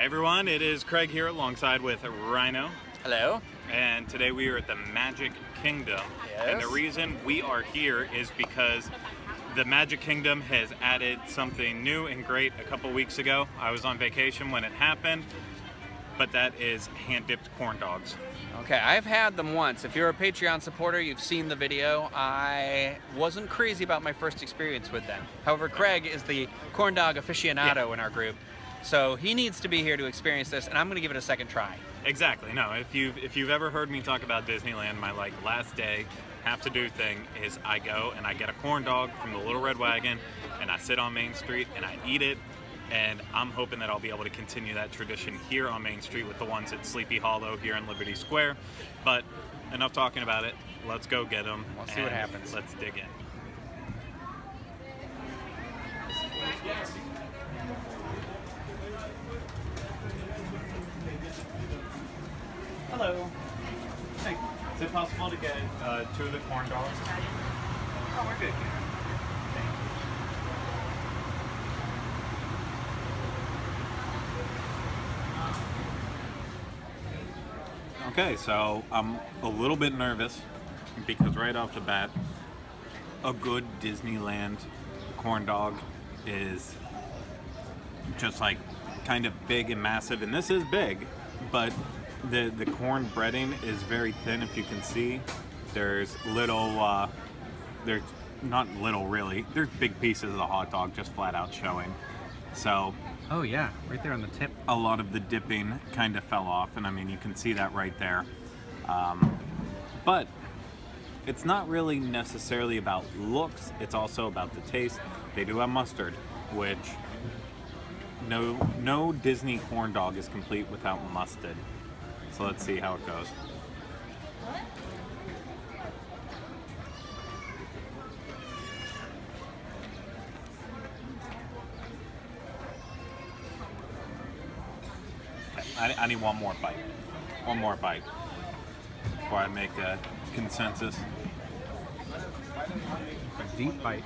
everyone, it is Craig here alongside with Ryno. Hello. And today we are at the Magic Kingdom. Yes. And the reason we are here is because the Magic Kingdom has added something new and great a couple weeks ago. I was on vacation when it happened, but that is hand-dipped corn dogs. Okay, I've had them once. If you're a Patreon supporter, you've seen the video. I wasn't crazy about my first experience with them. However, Craig is the corn dog aficionado in our group, so he needs to be here to experience this, and I'm going to give it a second try. Exactly. No, if you've ever heard me talk about Disneyland, my last day have to do thing is I go and I get a corn dog from the Little Red Wagon and I sit on Main Street and I eat it, and I'm hoping that I'll be able to continue that tradition here on Main Street with the ones at Sleepy Hollow here in Liberty Square. But enough talking about it. Let's go get them. Let's see what happens. Let's dig in. Hello. Hey, is it possible to get 2 of the corn dogs? Oh, we're good. Thank you. Okay, so I'm a little bit nervous because right off the bat, a good Disneyland corn dog is just like kind of big and massive, and this is big, but the corn breading is very thin. If you can see, there's little, there's not little really, there's big pieces of the hot dog just flat out showing. So Oh yeah, right there on the tip. a lot of the dipping kind of fell off, and I mean you can see that right there. But it's not really necessarily about looks, it's also about the taste. They do have mustard, which no Disney corn dog is complete without mustard. So let's see how it goes. I need one more bite. One more bite before I make a consensus. A deep bite.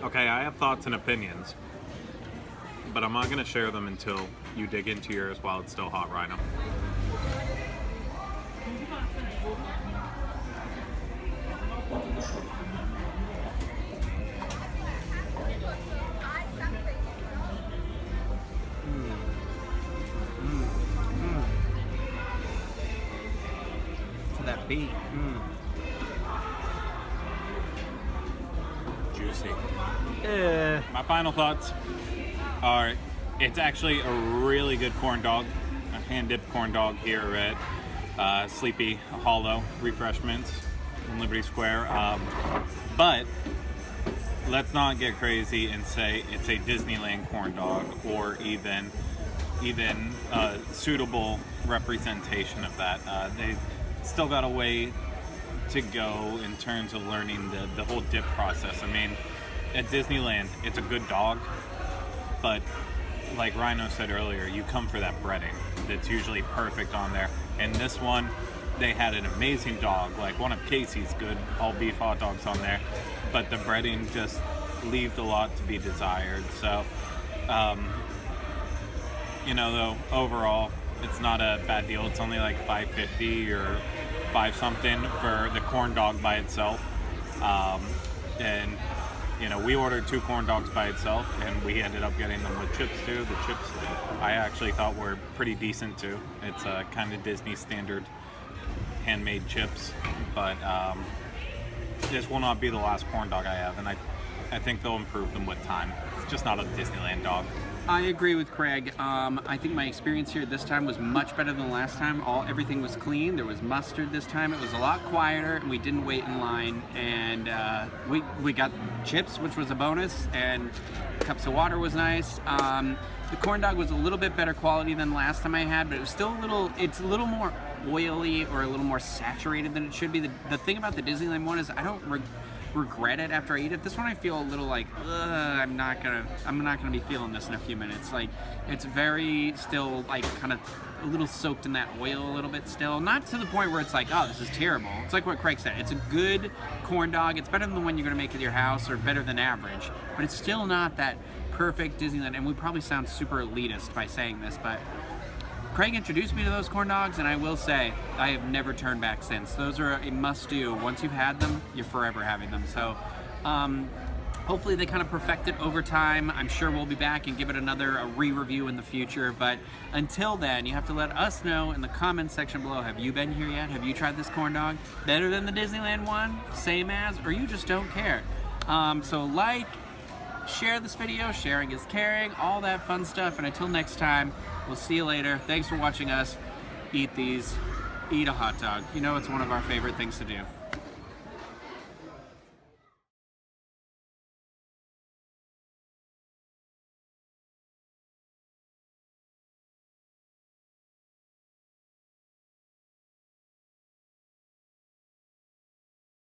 Okay, I have thoughts and opinions, but I'm not going to share them until you dig into yours while it's still hot, Ryno. To that beat. Juicy. My final thoughts are it's actually a really good corn dog, a hand-dipped corn dog here at Sleepy Hollow Refreshments in Liberty Square. But let's not get crazy and say it's a Disneyland corn dog or even a suitable representation of that. They still got a way to go in terms of learning the whole dip process. I mean, at Disneyland, it's a good dog, but like Ryno said earlier, you come for that breading that's usually perfect on there. And this one, they had an amazing dog, like one of Casey's good all beef hot dogs on there, but the breading just leaves a lot to be desired. So, you know, though, overall, it's not a bad deal. It's only like $5.50 or $5 something for the corn dog by itself. And you know, we ordered 2 corn dogs by itself, and we ended up getting them with chips too. The chips I actually thought were pretty decent too. It's a kind of Disney standard handmade chips, but this will not be the last corn dog I have, and I think they'll improve them with time. It's just not a Disneyland dog. I agree with Craig. I think my experience here this time was much better than last time. Everything was clean. There was mustard this time. It was a lot quieter, and we didn't wait in line. And we got chips, which was a bonus, and cups of water was nice. The corn dog was a little bit better quality than last time I had, but it was still it's a little more oily or a little more saturated than it should be. The thing about the Disneyland one is regret it after I eat it. This one I feel a little like, I'm not gonna be feeling this in a few minutes. Like, it's very still like kind of a little soaked in that oil a little bit still. Not to the point where it's like, oh, this is terrible. It's like what Craig said. It's a good corn dog. It's better than the one you're gonna make at your house, or better than average. But it's still not that perfect Disneyland. And we probably sound super elitist by saying this, but Craig introduced me to those corn dogs, and I will say I have never turned back since. Those are a must-do. Once you've had them, you're forever having them. So hopefully they kind of perfect it over time. I'm sure we'll be back and give it a re-review in the future. But until then, you have to let us know in the comments section below. Have you been here yet? Have you tried this corn dog? Better than the Disneyland one? Same as? Or you just don't care? So like, share this video. Sharing is caring. All that fun stuff. And until next time, we'll see you later. Thanks for watching us eat these. Eat a hot dog. You know it's one of our favorite things to do.